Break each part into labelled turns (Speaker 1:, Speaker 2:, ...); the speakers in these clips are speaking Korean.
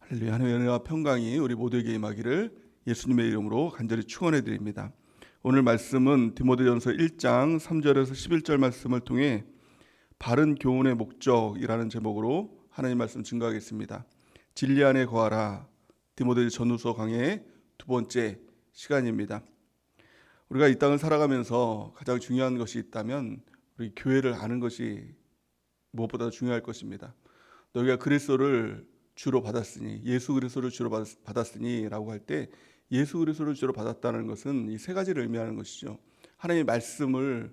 Speaker 1: 할렐루야. 하나님의 은혜와 평강이 우리 모두에게 임하기를 예수님의 이름으로 간절히 축원해 드립니다. 오늘 말씀은 디모데전서 1장 3절에서 11절 말씀을 통해 바른 교훈의 목적이라는 제목으로 하나님 말씀 증거하겠습니다. 진리 안에 거하라. 디모데 전후서 강해의 두 번째 시간입니다. 우리가 이 땅을 살아가면서 가장 중요한 것이 있다면 우리 교회를 아는 것이 무엇보다 중요할 것입니다. 너희가 그리스도를 주로 받았으니, 예수 그리스도를 주로 받았으니라고 할 때 예수 그리스도를 주로 받았다는 것은 이 세 가지를 의미하는 것이죠. 하나님의 말씀을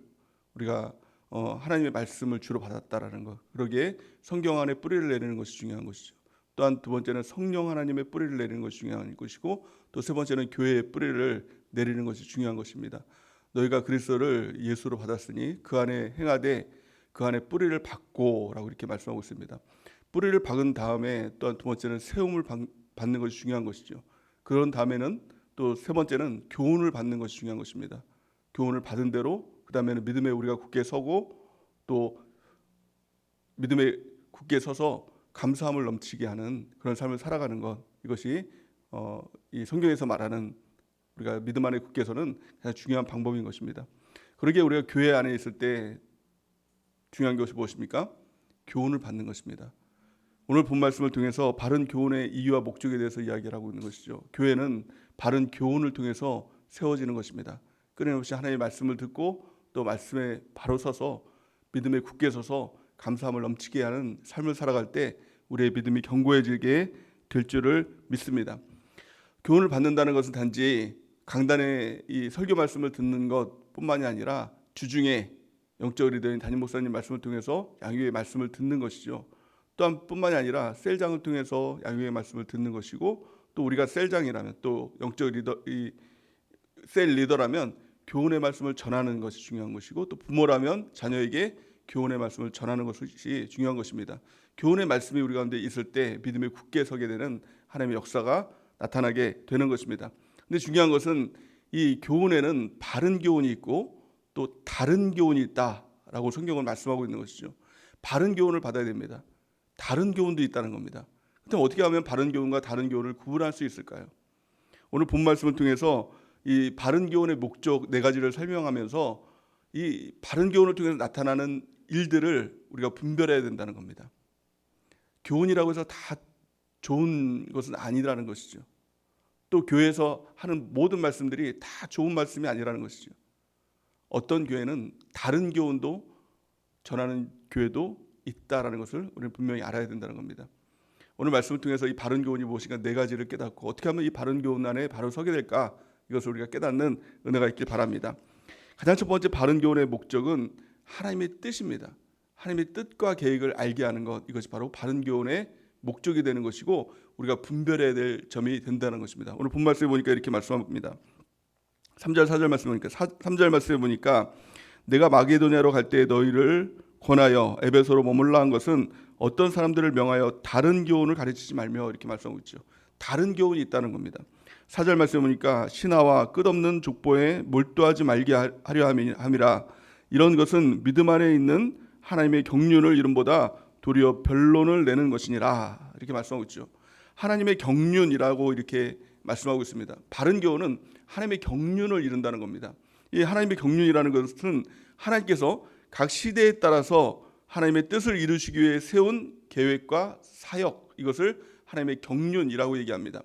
Speaker 1: 우리가 하나님의 말씀을 주로 받았다라는 것. 그러기에 성경 안에 뿌리를 내리는 것이 중요한 것이죠. 또한 두 번째는 성령 하나님의 뿌리를 내리는 것이 중요한 것이고, 또 세 번째는 교회의 뿌리를 내리는 것이 중요한 것입니다. 너희가 그리스도를 예수로 받았으니 그 안에 행하되 그 안에 뿌리를 박고라고 이렇게 말씀하고 있습니다. 뿌리를 박은 다음에 또한 두 번째는 세움을 받는 것이 중요한 것이죠. 그런 다음에는 또 세 번째는 교훈을 받는 것이 중요한 것입니다. 교훈을 받은 대로 그 다음에는 믿음에 우리가 굳게 서고, 또 믿음에 굳게 서서 감사함을 넘치게 하는 그런 삶을 살아가는 것, 이것이 이 성경에서 말하는 우리가 믿음 안에 굳게 서는 가장 중요한 방법인 것입니다. 그러기에 우리가 교회 안에 있을 때 중요한 것이 무엇입니까? 교훈을 받는 것입니다. 오늘 본 말씀을 통해서 바른 교훈의 이유와 목적에 대해서 이야기를 하고 있는 것이죠. 교회는 바른 교훈을 통해서 세워지는 것입니다. 끊임없이 하나님의 말씀을 듣고 또 말씀에 바로 서서 믿음에 굳게 서서 감사함을 넘치게 하는 삶을 살아갈 때 우리의 믿음이 견고해지게 될 줄을 믿습니다. 교훈을 받는다는 것은 단지 강단의 이 설교 말씀을 듣는 것뿐만이 아니라 주중에 영적 리더인 담임 목사님 말씀을 통해서 양육의 말씀을 듣는 것이죠. 또한 뿐만이 아니라 셀장을 통해서 양육의 말씀을 듣는 것이고, 또 우리가 셀장이라면, 또 영적 리더, 이 셀 리더라면 교훈의 말씀을 전하는 것이 중요한 것이고, 또 부모라면 자녀에게 교훈의 말씀을 전하는 것이 중요한 것입니다. 교훈의 말씀이 우리 가운데 있을 때 믿음에 굳게 서게 되는 하나님의 역사가 나타나게 되는 것입니다. 근데 중요한 것은 이 교훈에는 바른 교훈이 있고 또 다른 교훈이 있다라고 성경은 말씀하고 있는 것이죠. 바른 교훈을 받아야 됩니다. 다른 교훈도 있다는 겁니다. 그럼 어떻게 하면 바른 교훈과 다른 교훈을 구분할 수 있을까요? 오늘 본 말씀을 통해서 이 바른 교훈의 목적 네 가지를 설명하면서 이 바른 교훈을 통해서 나타나는 일들을 우리가 분별해야 된다는 겁니다. 교훈이라고 해서 다 좋은 것은 아니라는 것이죠. 또 교회에서 하는 모든 말씀들이 다 좋은 말씀이 아니라는 것이죠. 어떤 교회는 다른 교훈도 전하는 교회도 있다라는 것을 우리는 분명히 알아야 된다는 겁니다. 오늘 말씀을 통해서 이 바른 교훈이 무엇인가 네 가지를 깨닫고 어떻게 하면 이 바른 교훈 안에 바로 서게 될까, 이것을 우리가 깨닫는 은혜가 있길 바랍니다. 가장 첫 번째 바른 교훈의 목적은 하나님의 뜻입니다. 하나님의 뜻과 계획을 알게 하는 것, 이것이 바로 바른 교훈의 목적이 되는 것이고 우리가 분별해야 될 점이 된다는 것입니다. 오늘 본 말씀에 보니까 이렇게 말씀합니다. 3절 4절 말씀에 보니까 3절 말씀에 보니까 내가 마게도냐로 갈 때 너희를 권하여 에베소로 머물라 한 것은 어떤 사람들을 명하여 다른 교훈을 가르치지 말며, 이렇게 말씀하고 있죠. 다른 교훈이 있다는 겁니다. 4절 말씀에 보니까 신하와 끝없는 족보에 몰두하지 말게 하려 함이라. 이런 것은 믿음 안에 있는 하나님의 경륜을 이름보다 도리어 변론을 내는 것이니라, 이렇게 말씀하고 있죠. 하나님의 경륜이라고 이렇게 말씀하고 있습니다. 바른 교훈은 하나님의 경륜을 이룬다는 겁니다. 이 하나님의 경륜이라는 것은 하나님께서 각 시대에 따라서 하나님의 뜻을 이루시기 위해 세운 계획과 사역, 이것을 하나님의 경륜이라고 얘기합니다.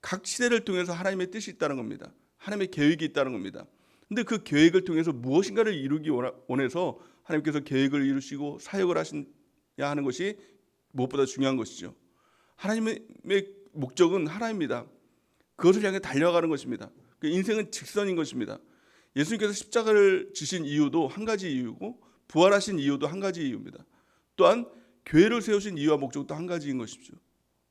Speaker 1: 각 시대를 통해서 하나님의 뜻이 있다는 겁니다. 하나님의 계획이 있다는 겁니다. 근데 그 계획을 통해서 무엇인가를 이루기 원해서 하나님께서 계획을 이루시고 사역을 하셔야 하는 것이 무엇보다 중요한 것이죠. 하나님의 목적은 하나입니다. 그것을 향해 달려가는 것입니다. 인생은 직선인 것입니다. 예수님께서 십자가를 지신 이유도 한 가지 이유고 부활하신 이유도 한 가지 이유입니다. 또한 교회를 세우신 이유와 목적도 한 가지인 것이죠.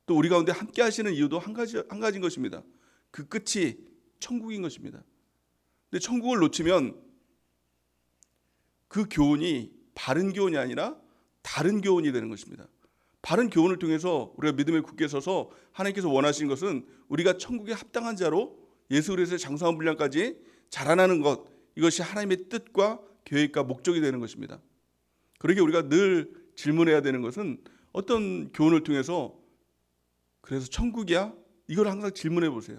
Speaker 1: 또 우리 가운데 함께 하시는 이유도 한 가지인 것입니다. 그 끝이 천국인 것입니다. 근데 천국을 놓치면 그 교훈이 바른 교훈이 아니라 다른 교훈이 되는 것입니다. 바른 교훈을 통해서 우리가 믿음에 굳게 서서 하나님께서 원하시는 것은 우리가 천국에 합당한 자로 예수 그리스도의 장사한 분량까지 자라나는 것, 이것이 하나님의 뜻과 계획과 목적이 되는 것입니다. 그러기에 우리가 늘 질문해야 되는 것은 어떤 교훈을 통해서 그래서 천국이야? 이걸 항상 질문해 보세요.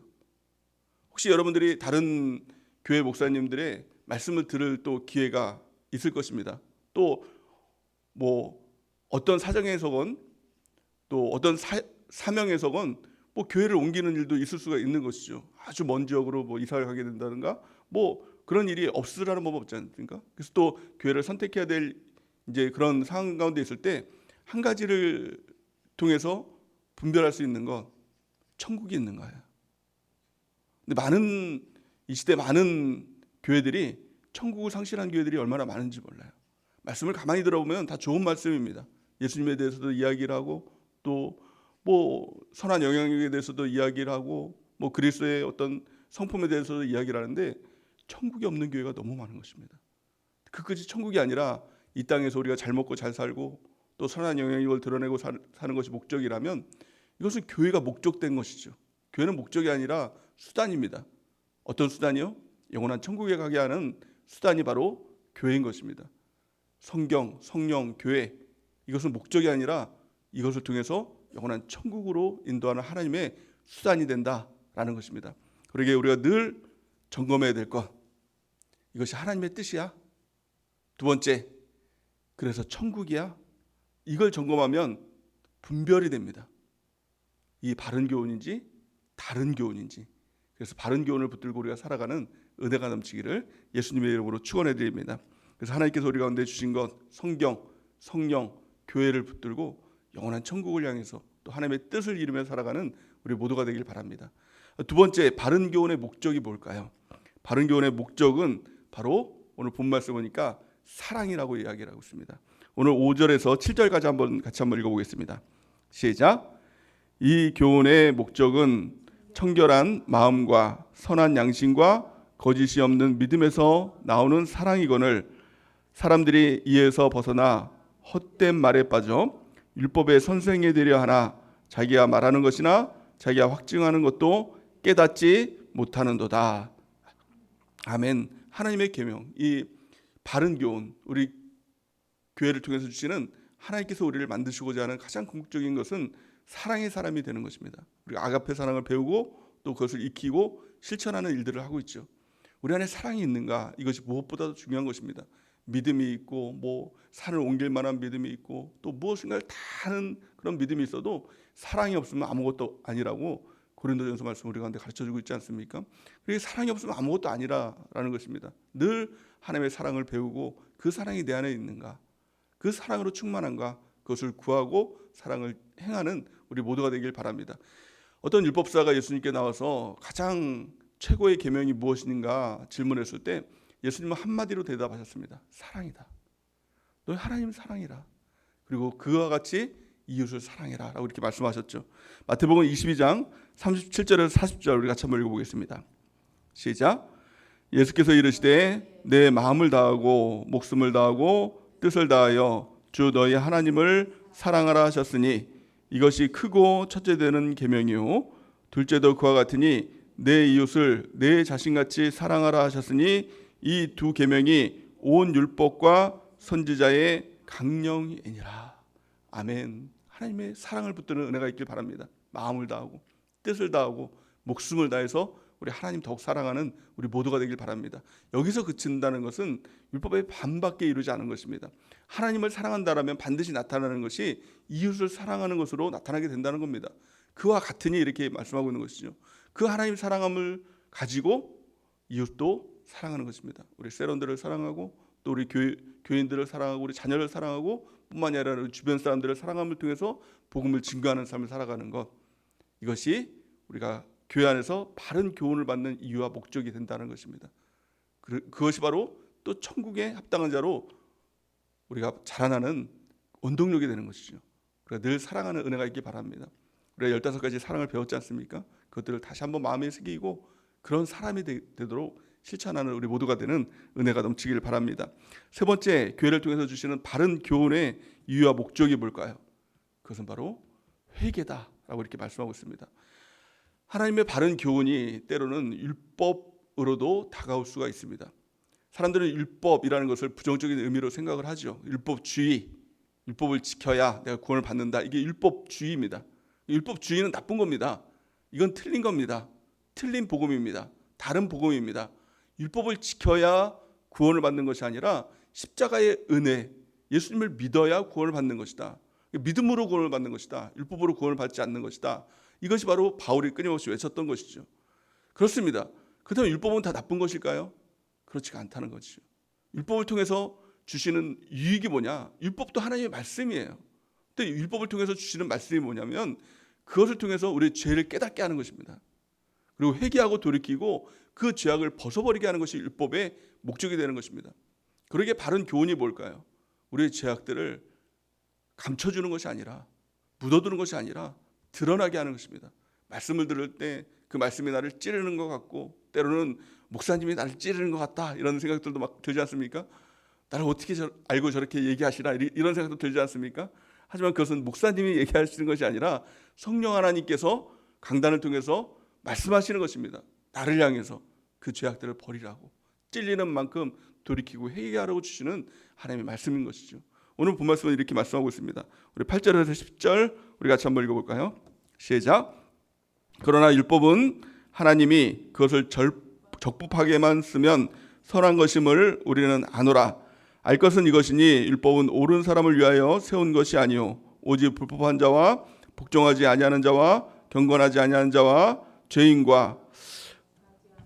Speaker 1: 혹시 여러분들이 다른 교회 목사님들의 말씀을 들을 또 기회가 있을 것입니다. 또 뭐 어떤 사정에서건 또 어떤 사명에서건 뭐 교회를 옮기는 일도 있을 수가 있는 것이죠. 아주 먼 지역으로 뭐 이사를 가게 된다든가 뭐 그런 일이 없으라는 법 없지 않습니까? 그래서 또 교회를 선택해야 될 이제 그런 상황 가운데 있을 때 한 가지를 통해서 분별할 수 있는 건 천국이 있는 거예요. 근데 이 시대 많은 교회들이 천국을 상실한 교회들이 얼마나 많은지 몰라요. 말씀을 가만히 들어보면 다 좋은 말씀입니다. 예수님에 대해서도 이야기를 하고 또 뭐 선한 영향력에 대해서도 이야기를 하고 뭐 그리스도의 어떤 성품에 대해서도 이야기를 하는데 천국이 없는 교회가 너무 많은 것입니다. 그 끝이 천국이 아니라 이 땅에서 우리가 잘 먹고 잘 살고 또 선한 영향력을 드러내고 사는 것이 목적이라면 이것은 교회가 목적된 것이죠. 교회는 목적이 아니라 수단입니다. 어떤 수단이요? 영원한 천국에 가게 하는 수단이 바로 교회인 것입니다. 성경, 성령, 교회, 이것은 목적이 아니라 이것을 통해서 영원한 천국으로 인도하는 하나님의 수단이 된다라는 것입니다. 그러기에 우리가 늘 점검해야 될 것, 이것이 하나님의 뜻이야? 두 번째, 그래서 천국이야? 이걸 점검하면 분별이 됩니다. 이 바른 교훈인지 다른 교훈인지. 그래서 바른 교훈을 붙들고 우리가 살아가는 은혜가 넘치기를 예수님의 이름으로 축원해 드립니다. 그래서 하나님께서 우리 가운데 주신 것, 성경, 성령, 교회를 붙들고 영원한 천국을 향해서 또 하나님의 뜻을 이루며 살아가는 우리 모두가 되길 바랍니다. 두 번째, 바른 교훈의 목적이 뭘까요? 바른 교훈의 목적은 바로 오늘 본 말씀 보니까 사랑이라고 이야기를 하고 있습니다. 오늘 5절에서 7절까지 같이 한번 읽어보겠습니다. 시작. 이 교훈의 목적은 청결한 마음과 선한 양심과 거짓이 없는 믿음에서 나오는 사랑이거늘 사람들이 이에서 벗어나 헛된 말에 빠져 율법의 선생이 되려 하나 자기가 말하는 것이나 자기가 확증하는 것도 깨닫지 못하는도다. 아멘. 하나님의 계명, 이 바른 교훈, 우리 교회를 통해서 주시는 하나님께서 우리를 만드시고자 하는 가장 궁극적인 것은 사랑의 사람이 되는 것입니다. 우리가 아가페 사랑을 배우고 또 그것을 익히고 실천하는 일들을 하고 있죠. 우리 안에 사랑이 있는가? 이것이 무엇보다도 중요한 것입니다. 믿음이 있고 뭐 산을 옮길 만한 믿음이 있고 또 무엇인가를 다 하는 그런 믿음이 있어도 사랑이 없으면 아무것도 아니라고 고린도전서 말씀 우리 가운데 가르쳐주고 있지 않습니까? 그게 사랑이 없으면 아무것도 아니라라는 것입니다. 늘 하나님의 사랑을 배우고 그 사랑이 내 안에 있는가? 그 사랑으로 충만한가? 그것을 구하고 사랑을 행하는 우리 모두가 되길 바랍니다. 어떤 율법사가 예수님께 나와서 가장 최고의 계명이 무엇인가 질문했을 때 예수님은 한마디로 대답하셨습니다. 사랑이다. 너 하나님 사랑이라. 그리고 그와 같이 이웃을 사랑해라 라고 이렇게 말씀하셨죠. 마태복음 22장 37절에서 40절 우리 같이 한번 읽어보겠습니다. 시작. 예수께서 이르시되 내 마음을 다하고 목숨을 다하고 뜻을 다하여 주 너희 하나님을 사랑하라 하셨으니 이것이 크고 첫째 되는 계명이요 둘째도 그와 같으니 내 이웃을 내 자신같이 사랑하라 하셨으니 이 두 계명이 온 율법과 선지자의 강령이니라. 아멘. 하나님의 사랑을 붙드는 은혜가 있길 바랍니다. 마음을 다하고 뜻을 다하고 목숨을 다해서 우리 하나님 더욱 사랑하는 우리 모두가 되길 바랍니다. 여기서 그친다는 것은 율법의 반밖에 이루지 않은 것입니다. 하나님을 사랑한다라면 반드시 나타나는 것이 이웃을 사랑하는 것으로 나타나게 된다는 겁니다. 그와 같으니 이렇게 말씀하고 있는 것이죠. 그 하나님 사랑함을 가지고 이웃도 사랑하는 것입니다. 우리 세런들을 사랑하고 또 우리 교인들을 사랑하고 우리 자녀를 사랑하고 뿐만이 아니라 주변 사람들을 사랑함을 통해서 복음을 증거하는 삶을 살아가는 것, 이것이 우리가 교회 안에서 바른 교훈을 받는 이유와 목적이 된다는 것입니다. 그것이 바로 또 천국에 합당한 자로 우리가 자라나는 원동력이 되는 것이죠. 그러니까 늘 사랑하는 은혜가 있기 바랍니다. 우리가 15가지 사랑을 배웠지 않습니까? 그것들을 다시 한번 마음에 새기고 그런 사람이 되도록 실천하는 우리 모두가 되는 은혜가 넘치기를 바랍니다. 세 번째, 교회를 통해서 주시는 바른 교훈의 이유와 목적이 뭘까요? 그것은 바로 회개다라고 이렇게 말씀하고 있습니다. 하나님의 바른 교훈이 때로는 율법으로도 다가올 수가 있습니다. 사람들은 율법이라는 것을 부정적인 의미로 생각을 하죠. 율법주의, 율법을 지켜야 내가 구원을 받는다. 이게 율법주의입니다. 율법주의는 나쁜 겁니다. 이건 틀린 겁니다. 틀린 복음입니다. 다른 복음입니다. 율법을 지켜야 구원을 받는 것이 아니라 십자가의 은혜, 예수님을 믿어야 구원을 받는 것이다. 믿음으로 구원을 받는 것이다. 율법으로 구원을 받지 않는 것이다. 이것이 바로 바울이 끊임없이 외쳤던 것이죠. 그렇습니다. 그렇다면 율법은 다 나쁜 것일까요? 그렇지가 않다는 것이죠. 율법을 통해서 주시는 유익이 뭐냐? 율법도 하나님의 말씀이에요. 근데 율법을 통해서 주시는 말씀이 뭐냐면 그것을 통해서 우리의 죄를 깨닫게 하는 것입니다. 그리고 회개하고 돌이키고 그 죄악을 벗어버리게 하는 것이 율법의 목적이 되는 것입니다. 그러기에 바른 교훈이 뭘까요? 우리의 죄악들을 감춰주는 것이 아니라, 묻어두는 것이 아니라 드러나게 하는 것입니다. 말씀을 들을 때 그 말씀이 나를 찌르는 것 같고, 때로는 목사님이 나를 찌르는 것 같다 이런 생각들도 막 들지 않습니까? 나를 어떻게 알고 저렇게 얘기하시나 이런 생각도 들지 않습니까? 하지만 그것은 목사님이 얘기하시는 것이 아니라 성령 하나님께서 강단을 통해서 말씀하시는 것입니다. 나를 향해서 그 죄악들을 버리라고, 찔리는 만큼 돌이키고 회개하라고 주시는 하나님의 말씀인 것이죠. 오늘 본 말씀은 이렇게 말씀하고 있습니다. 우리 8절에서 10절 우리 같이 한번 읽어볼까요? 시작. 그러나 율법은 하나님이 그것을 적법하게만 쓰면 선한 것임을 우리는 아노라. 알 것은 이것이니 율법은 옳은 사람을 위하여 세운 것이 아니요 오직 불법한 자와 복종하지 아니하는 자와 경건하지 아니하는 자와 죄인과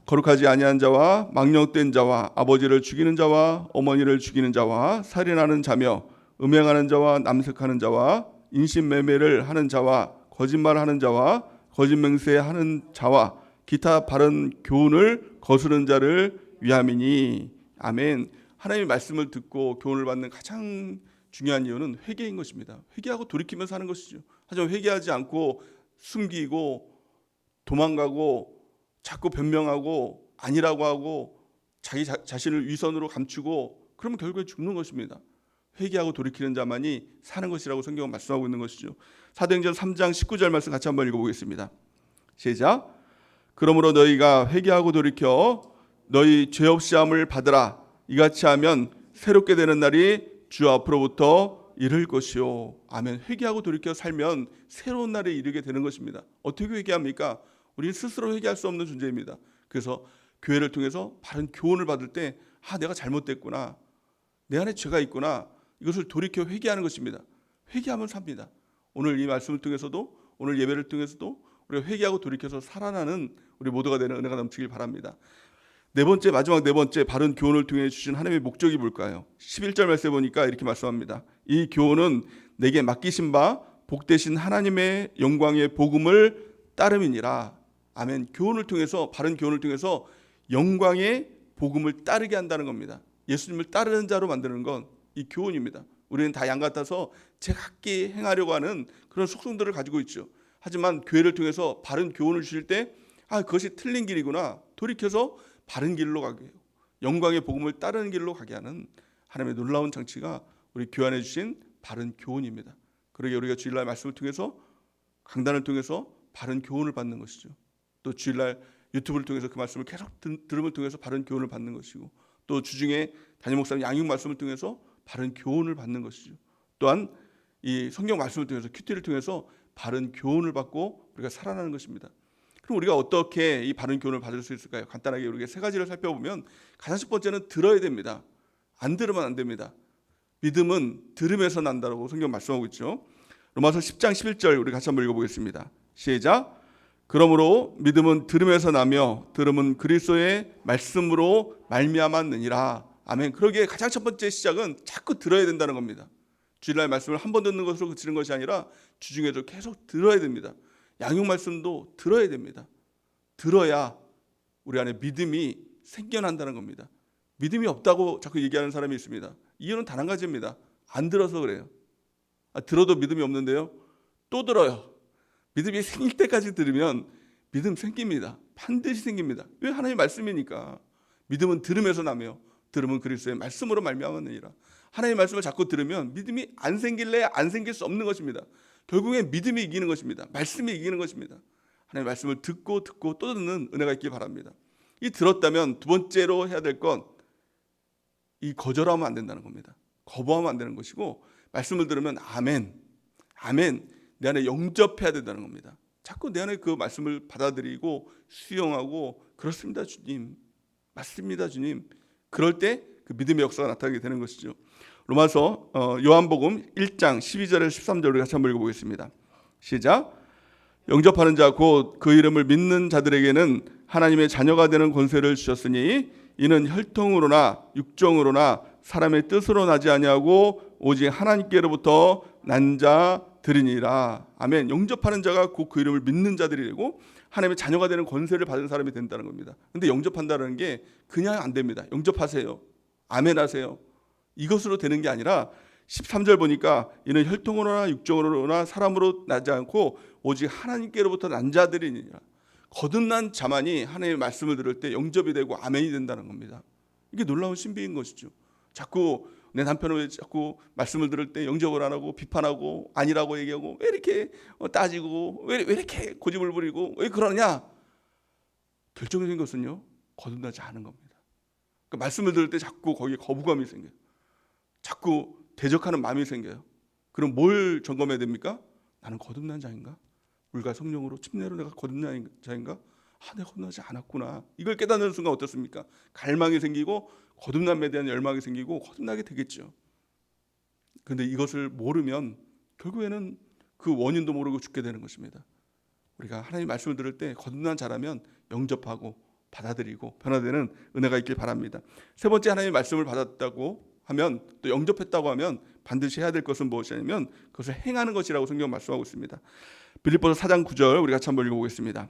Speaker 1: 거룩하지 아니한 자와 망령된 자와 아버지를 죽이는 자와 어머니를 죽이는 자와 살인하는 자며 음행하는 자와 남색하는 자와 인신매매를 하는 자와 거짓말하는 자와 거짓 맹세하는 자와 기타 바른 교훈을 거스르는 자를 위함이니. 아멘. 하나님의 말씀을 듣고 교훈을 받는 가장 중요한 이유는 회개인 것입니다. 회개하고 돌이키면서 하는 것이죠. 하지만 회개하지 않고 숨기고 도망가고 자꾸 변명하고 아니라고 하고 자기 자신을 위선으로 감추고 그러면 결국에 죽는 것입니다. 회개하고 돌이키는 자만이 사는 것이라고 성경은 말씀하고 있는 것이죠. 사도행전 3장 19절 말씀 같이 한번 읽어보겠습니다. 시작. 그러므로 너희가 회개하고 돌이켜 너희 죄 없이 함을 받으라. 이같이 하면 새롭게 되는 날이 주 앞으로부터 이를 것이요. 아멘. 회개하고 돌이켜 살면 새로운 날에 이르게 되는 것입니다. 어떻게 회개합니까? 우리는 스스로 회개할 수 없는 존재입니다. 그래서 교회를 통해서 바른 교훈을 받을 때 내가 잘못됐구나, 내 안에 죄가 있구나, 이것을 돌이켜 회개하는 것입니다. 회개하면 삽니다. 오늘 이 말씀을 통해서도, 오늘 예배를 통해서도 우리가 회개하고 돌이켜서 살아나는 우리 모두가 되는 은혜가 넘치길 바랍니다. 마지막 네 번째 바른 교훈을 통해 주신 하나님의 목적이 뭘까요? 11절 말씀에 보니까 이렇게 말씀합니다. 이 교훈은 내게 맡기신 바 복되신 하나님의 영광의 복음을 따름이니라. 아멘. 교훈을 통해서, 바른 교훈을 통해서 영광의 복음을 따르게 한다는 겁니다. 예수님을 따르는 자로 만드는 건 이 교훈입니다. 우리는 다 양 같아서 제각기 행하려고 하는 그런 속성들을 가지고 있죠. 하지만 교회를 통해서 바른 교훈을 주실 때 그것이 틀린 길이구나, 돌이켜서 바른 길로 가게 해요. 영광의 복음을 따르는 길로 가게 하는 하나님의 놀라운 장치가 우리 교회 안에 주신 바른 교훈입니다. 그러게 우리가 주일날 말씀을 통해서, 강단을 통해서 바른 교훈을 받는 것이죠. 또 주일날 유튜브를 통해서 그 말씀을 계속 들음을 통해서 바른 교훈을 받는 것이고, 또 주중에 담임 목사님 양육 말씀을 통해서 바른 교훈을 받는 것이죠. 또한 이 성경 말씀을 통해서, 큐티를 통해서 바른 교훈을 받고 우리가 살아나는 것입니다. 그럼 우리가 어떻게 이 바른 교훈을 받을 수 있을까요? 간단하게 우리가 세 가지를 살펴보면, 가장 첫 번째는 들어야 됩니다. 안 들으면 안 됩니다. 믿음은 들음에서 난다라고 성경 말씀하고 있죠. 로마서 10장 11절 우리 같이 한번 읽어보겠습니다. 시작. 그러므로 믿음은 들음에서 나며 들음은 그리스도의 말씀으로 말미암았느니라. 아멘. 그러기에 가장 첫 번째 시작은 자꾸 들어야 된다는 겁니다. 주일날 말씀을 한 번 듣는 것으로 그치는 것이 아니라 주중에도 계속 들어야 됩니다. 양육 말씀도 들어야 됩니다. 들어야 우리 안에 믿음이 생겨난다는 겁니다. 믿음이 없다고 자꾸 얘기하는 사람이 있습니다. 이유는 단 한 가지입니다. 안 들어서 그래요. 들어도 믿음이 없는데요, 또 들어요. 믿음이 생길 때까지 들으면 믿음 생깁니다. 반드시 생깁니다. 왜? 하나님의 말씀이니까. 믿음은 들음에서 나며 들음은 그리스도의 말씀으로 말미암았느니라. 하나님의 말씀을 자꾸 들으면 믿음이 안 생길래 안 생길 수 없는 것입니다. 결국엔 믿음이 이기는 것입니다. 말씀이 이기는 것입니다. 하나님의 말씀을 듣고 또 듣는 은혜가 있길 바랍니다. 이 들었다면 두 번째로 해야 될 건 이 거절하면 안 된다는 겁니다. 거부하면 안 되는 것이고, 말씀을 들으면 아멘, 아멘, 내 안에 영접해야 된다는 겁니다. 자꾸 내 안에 그 말씀을 받아들이고 수용하고 그렇습니다 주님, 맞습니다 주님, 그럴 때 그 믿음의 역사가 나타나게 되는 것이죠. 로마서 요한복음 1장 12절에서 13절 우리 같이 한번 읽어보겠습니다. 시작. 영접하는 자 곧 그 이름을 믿는 자들에게는 하나님의 자녀가 되는 권세를 주셨으니 이는 혈통으로나 육정으로나 사람의 뜻으로 나지 아니하고 오직 하나님께로부터 난 자들이니라. 아멘. 영접하는 자가 곧 그 이름을 믿는 자들이 되고 하나님의 자녀가 되는 권세를 받은 사람이 된다는 겁니다. 근데 영접한다는 게 그냥 안 됩니다. 영접하세요, 아멘 하세요, 이것으로 되는 게 아니라 13절 보니까 이는 혈통으로나 육정으로나 사람으로 나지 않고 오직 하나님께로부터 난 자들이니라. 거듭난 자만이 하나님의 말씀을 들을 때 영접이 되고 아멘이 된다는 겁니다. 이게 놀라운 신비인 것이죠. 자꾸 내 남편은 왜 자꾸 말씀을 들을 때 영접을 안 하고 비판하고 아니라고 얘기하고 왜 이렇게 따지고 왜 이렇게 고집을 부리고 왜 그러냐? 결정적인 것은요, 거듭나지 않은 겁니다. 그러니까 말씀을 들을 때 자꾸 거기에 거부감이 생겨요. 자꾸 대적하는 마음이 생겨요. 그럼 뭘 점검해야 됩니까? 나는 거듭난 자인가? 물과 성령으로 침례로 내가 거듭난 자인가? 내가 거듭나지 않았구나. 이걸 깨닫는 순간 어떻습니까? 갈망이 생기고 거듭남에 대한 열망이 생기고 거듭나게 되겠죠. 그런데 이것을 모르면 결국에는 그 원인도 모르고 죽게 되는 것입니다. 우리가 하나님의 말씀을 들을 때 거듭난 자라면 영접하고 받아들이고 변화되는 은혜가 있길 바랍니다. 세 번째, 하나님의 말씀을 받았다고 하면 또 영접했다고 하면 반드시 해야 될 것은 무엇이냐면 그것을 행하는 것이라고 성경 말씀하고 있습니다. 빌립보서 4장 9절 우리 같이 한번 읽어보겠습니다.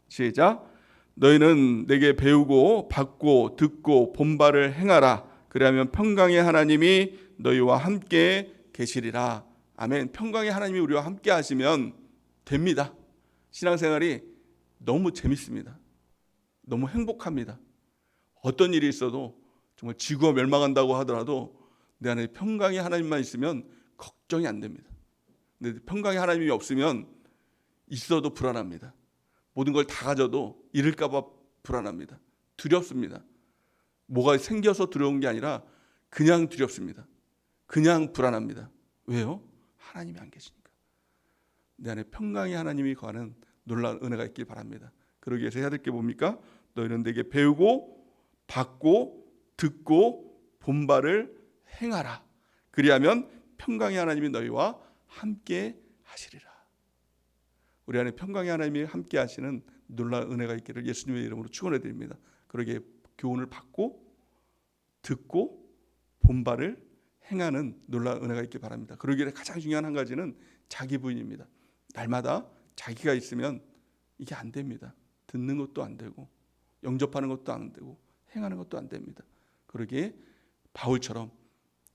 Speaker 1: 시작. 너희는 내게 배우고 받고 듣고 본바를 행하라. 그리하면 평강의 하나님이 너희와 함께 계시리라. 아멘. 평강의 하나님이 우리와 함께 하시면 됩니다. 신앙생활이 너무 재밌습니다. 너무 행복합니다. 어떤 일이 있어도 정말 지구가 멸망한다고 하더라도 내 안에 평강의 하나님만 있으면 걱정이 안 됩니다. 근데 평강의 하나님이 없으면 있어도 불안합니다. 모든 걸 다 가져도 잃을까 봐 불안합니다. 두렵습니다. 뭐가 생겨서 두려운 게 아니라 그냥 두렵습니다. 그냥 불안합니다. 왜요? 하나님이 안 계시니까. 내 안에 평강의 하나님이 거하는 놀라운 은혜가 있길 바랍니다. 그러기 위해서 해야 될 게 뭡니까? 너희는 내게 배우고 받고 듣고 본바를 행하라. 그리하면 평강의 하나님이 너희와 함께 하시리라. 우리 안에 평강의 하나님이 함께 하시는 놀라운 은혜가 있기를 예수님의 이름으로 축원해 드립니다. 그러기에 교훈을 받고 듣고 본바를 행하는 놀라운 은혜가 있길 바랍니다. 그러기에 가장 중요한 한 가지는 자기 부인입니다. 날마다 자기가 있으면 이게 안 됩니다. 듣는 것도 안 되고 영접하는 것도 안 되고 행하는 것도 안 됩니다. 그러기에 바울처럼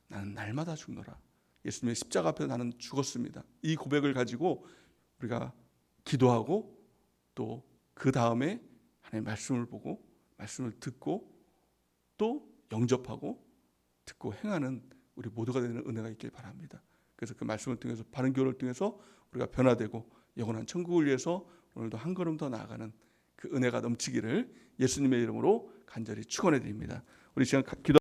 Speaker 1: 나는 날마다 죽노라. 예수님의 십자가 앞에 나는 죽었습니다. 이 고백을 가지고 우리가 기도하고 또 그 다음에 하나님의 말씀을 보고 말씀을 듣고 또 영접하고 듣고 행하는 우리 모두가 되는 은혜가 있길 바랍니다. 그래서 그 말씀을 통해서 바른 교훈을 통해서 우리가 변화되고 영원한 천국을 위해서 오늘도 한 걸음 더 나아가는 그 은혜가 넘치기를 예수님의 이름으로 간절히 축원해 드립니다. 우리 시간 기도